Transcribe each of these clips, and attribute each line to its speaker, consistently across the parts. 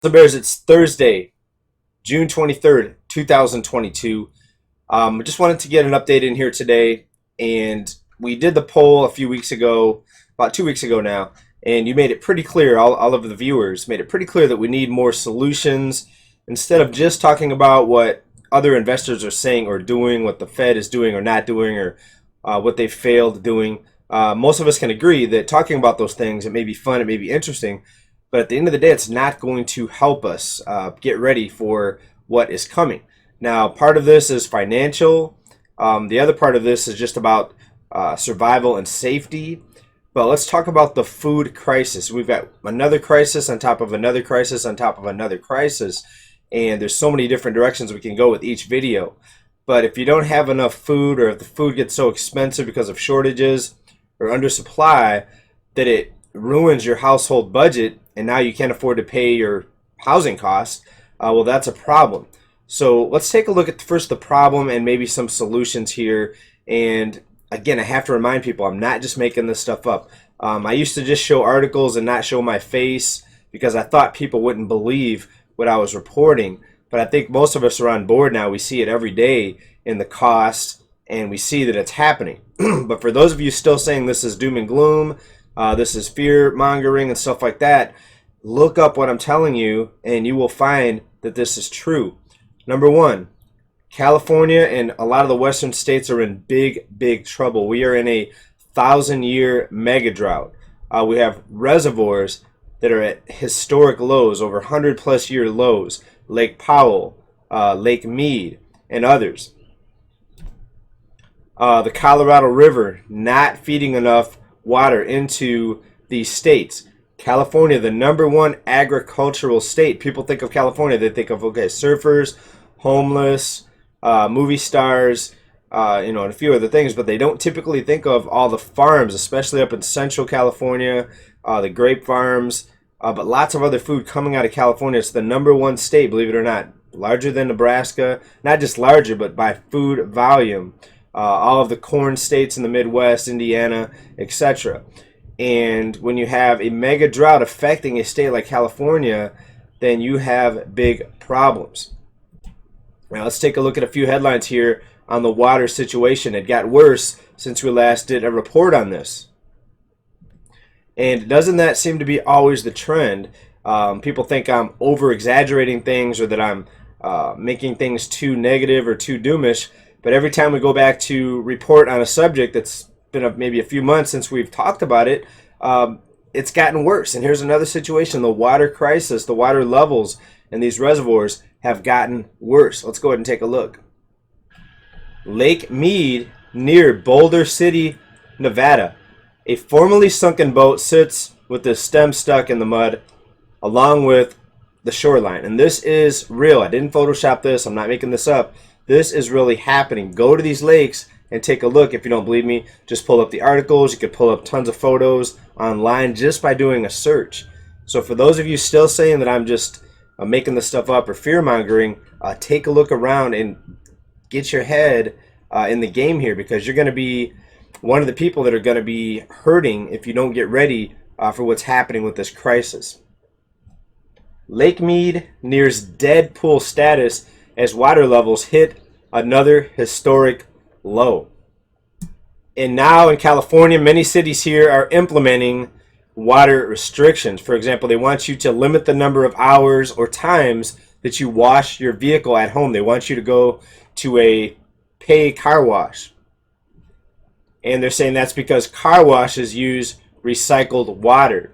Speaker 1: So Bears, it's Thursday, June 23rd, 2022. I just wanted to get an update in here today. And we did the poll a few weeks ago, about 2 weeks ago now. And you made it pretty clear, all of the viewers made it pretty clear that we need more solutions instead of just talking about what other investors are saying or doing, what the Fed is doing or not doing, or what they failed doing. Most of us can agree that talking about those things, it may be fun, it may be interesting, but at the end of the day, it's not going to help us get ready for what is coming. Now, part of this is financial. The other part of this is just about survival and safety. But let's talk about the food crisis. We've got another crisis on top of another crisis on top of another crisis. And there's so many different directions we can go with each video. But if you don't have enough food, or if the food gets so expensive because of shortages or undersupply that it ruins your household budget, and now you can't afford to pay your housing costs, well, that's a problem. So let's take a look at first the problem and maybe some solutions here. And again, I have to remind people, I'm not just making this stuff up. I used to just show articles and not show my face because I thought people wouldn't believe what I was reporting. But I think most of us are on board now. We see it every day in the cost, and we see that it's happening. But for those of you still saying this is doom and gloom, this is fear mongering and stuff like that, look up what I'm telling you and you will find that this is true. Number one, California and a lot of the western states are in big trouble. We are in a 1,000-year mega drought. We have reservoirs that are at historic lows, over 100-plus-year lows. Lake Powell, Lake Mead, and others. The Colorado River not feeding enough water into these states. California, the number one agricultural state. People think of California, they think of, okay, surfers, homeless, movie stars, and a few other things, but they don't typically think of all the farms, especially up in central California, the grape farms, but lots of other food coming out of California. It's the number one state, believe it or not, larger than Nebraska, not just larger, but by food volume. All of the corn states in the Midwest, Indiana, etc. And when you have a mega drought affecting a state like California, then you have big problems. Now let's take a look at a few headlines here on the water situation. It got worse since we last did a report on this. And doesn't that seem to be always the trend? People think I'm over-exaggerating things, or that I'm making things too negative or too doomish. But every time we go back to report on a subject that's been maybe a few months since we've talked about it, it's gotten worse. And here's another situation. The water crisis, the water levels in these reservoirs have gotten worse. Let's go ahead and take a look. Lake Mead near Boulder City, Nevada. A formerly sunken boat sits with the stem stuck in the mud along with the shoreline. And this is real. I didn't Photoshop this. I'm not making this up. This is really happening. Go to these lakes and take a look. If you don't believe me, just pull up the articles. You could pull up tons of photos online just by doing a search. So for those of you still saying that I'm just making this stuff up or fear-mongering, take a look around and get your head in the game here, because you're going to be one of the people that are going to be hurting if you don't get ready for what's happening with this crisis. Lake Mead nears dead pool status as water levels hit another historic low. And now in California, many cities here are implementing water restrictions. For example, they want you to limit the number of hours or times that you wash your vehicle at home. They want you to go to a pay car wash. And they're saying that's because car washes use recycled water.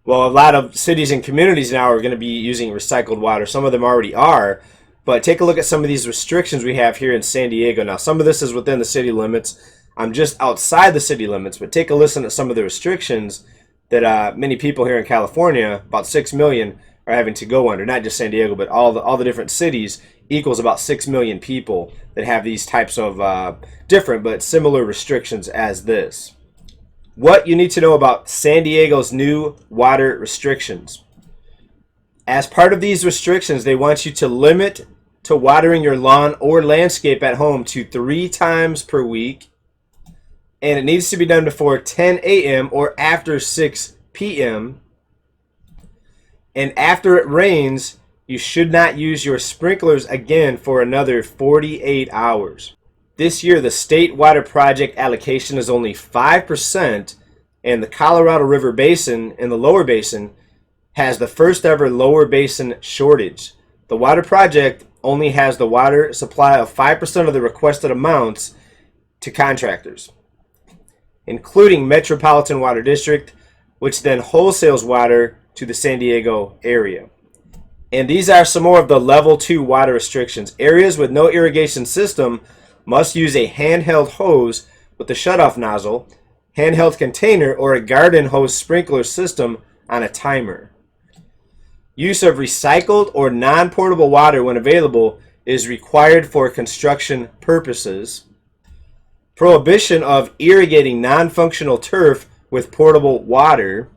Speaker 1: Well, a lot of cities and communities now are going to be using recycled water. Some of them already are. But take a look at some of these restrictions we have here in San Diego. Now, some of this is within the city limits. I'm just outside the city limits. But take a listen at some of the restrictions that many people here in California, about 6 million, are having to go under. Not just San Diego, but all the different cities equals about 6 million people that have these types of different but similar restrictions as this. What you need to know about San Diego's new water restrictions. As part of these restrictions, they want you to limit to watering your lawn or landscape at home to 3 times per week. And it needs to be done before 10 a.m. or after 6 p.m. And after it rains, you should not use your sprinklers again for another 48 hours. This year, the state water project allocation is only 5%, and the Colorado River Basin in the lower basin has the first ever lower basin shortage. The water project only has the water supply of 5% of the requested amounts to contractors, including Metropolitan Water District, which then wholesales water to the San Diego area. And these are some more of the level 2 water restrictions. Areas with no irrigation system must use a handheld hose with a shutoff nozzle, handheld container, or a garden hose sprinkler system on a timer. Use of recycled or non-portable water when available is required for construction purposes. Prohibition of irrigating non-functional turf with portable water.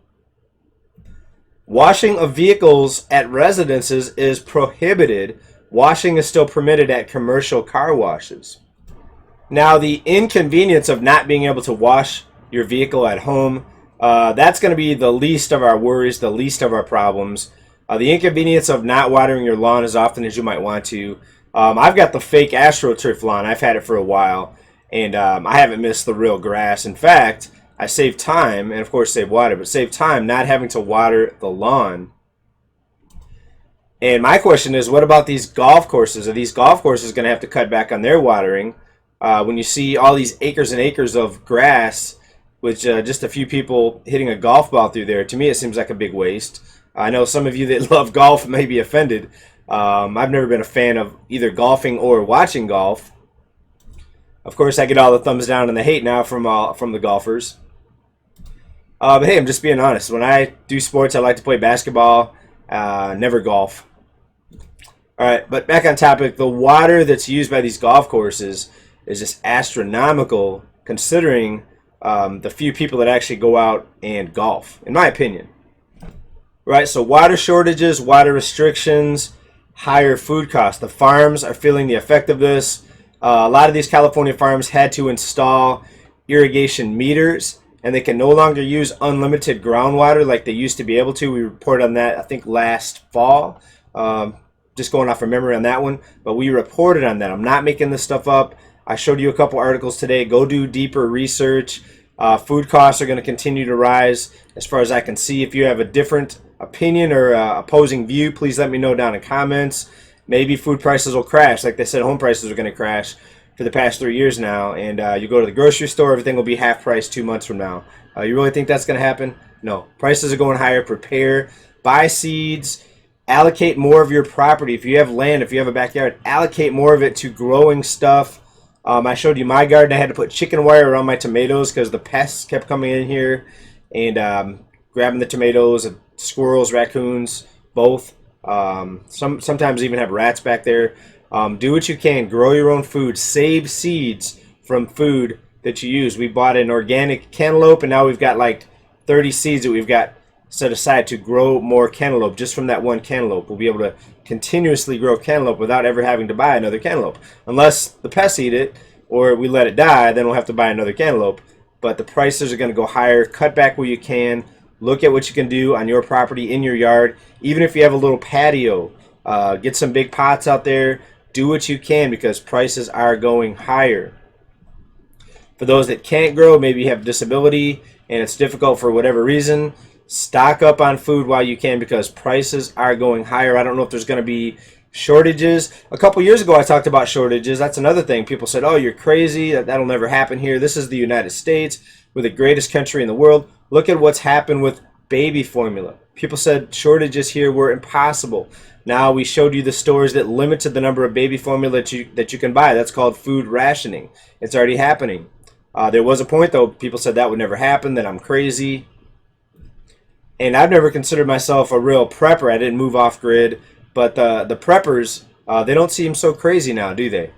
Speaker 1: Washing of vehicles at residences is prohibited. Washing is still permitted at commercial car washes. Now, the inconvenience of not being able to wash your vehicle at home, that's going to be the least of our worries, the least of our problems. The inconvenience of not watering your lawn as often as you might want to. I've got the fake AstroTurf lawn. I've had it for a while, and I haven't missed the real grass. In fact, I save time, and of course save water, but save time not having to water the lawn. And my question is, what about these golf courses? Are these golf courses going to have to cut back on their watering? When you see all these acres and acres of grass with just a few people hitting a golf ball through there, to me it seems like a big waste. I know some of you that love golf may be offended. I've never been a fan of either golfing or watching golf. Of course, I get all the thumbs down and the hate now from the golfers. But hey, I'm just being honest. When I do sports, I like to play basketball, never golf. All right, but back on topic, the water that's used by these golf courses is just astronomical considering the few people that actually go out and golf, in my opinion. Right, so water shortages, water restrictions, higher food costs. The farms are feeling the effect of this. A lot of these California farms had to install irrigation meters, and they can no longer use unlimited groundwater like they used to be able to. We reported on that, I think, last fall. Just going off of memory on that one, but we reported on that. I'm not making this stuff up. I showed you a couple articles today. Go do deeper research. Food costs are going to continue to rise as far as I can see. If you have a different opinion or opposing view, please let me know down in comments. Maybe food prices will crash. Like they said, home prices are going to crash for the past 3 years now. And you go to the grocery store, everything will be half price 2 months from now. You really think that's going to happen? No. Prices are going higher. Prepare. Buy seeds. Allocate more of your property. If you have land, if you have a backyard, allocate more of it to growing stuff. I showed you my garden. I had to put chicken wire around my tomatoes because the pests kept coming in here and grabbing the tomatoes. Squirrels, raccoons, both. Sometimes even have rats back there. Do what you can. Grow your own food. Save seeds from food that you use. We bought an organic cantaloupe, and now we've got like 30 seeds that we've got set aside to grow more cantaloupe just from that one cantaloupe. We'll be able to continuously grow cantaloupe without ever having to buy another cantaloupe. Unless the pests eat it or we let it die, then we'll have to buy another cantaloupe. But the prices are going to go higher. Cut back where you can. Look at what you can do on your property, in your yard. Even if you have a little patio, get some big pots out there. Do what you can because prices are going higher. For those that can't grow, maybe you have a disability and it's difficult for whatever reason, stock up on food while you can because prices are going higher. I don't know if there's going to be shortages. A couple years ago I talked about shortages. That's another thing. People said, oh, you're crazy. That'll never happen here. This is the United States. We're the greatest country in the world. Look at what's happened with baby formula. People said shortages here were impossible. Now we showed you the stores that limited the number of baby formula that you can buy. That's called food rationing. It's already happening. There was a point, though, people said that would never happen, that I'm crazy. And I've never considered myself a real prepper. I didn't move off grid. But the preppers, they don't seem so crazy now, do they?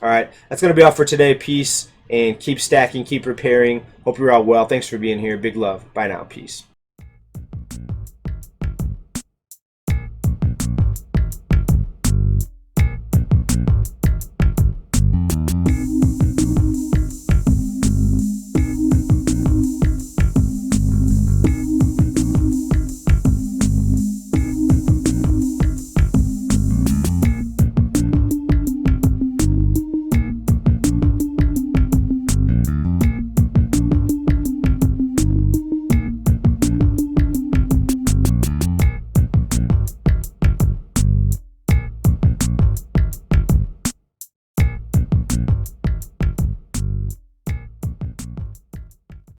Speaker 1: All right, that's going to be all for today. Peace, and keep stacking, keep preparing. Hope you're all well. Thanks for being here. Big love. Bye now. Peace.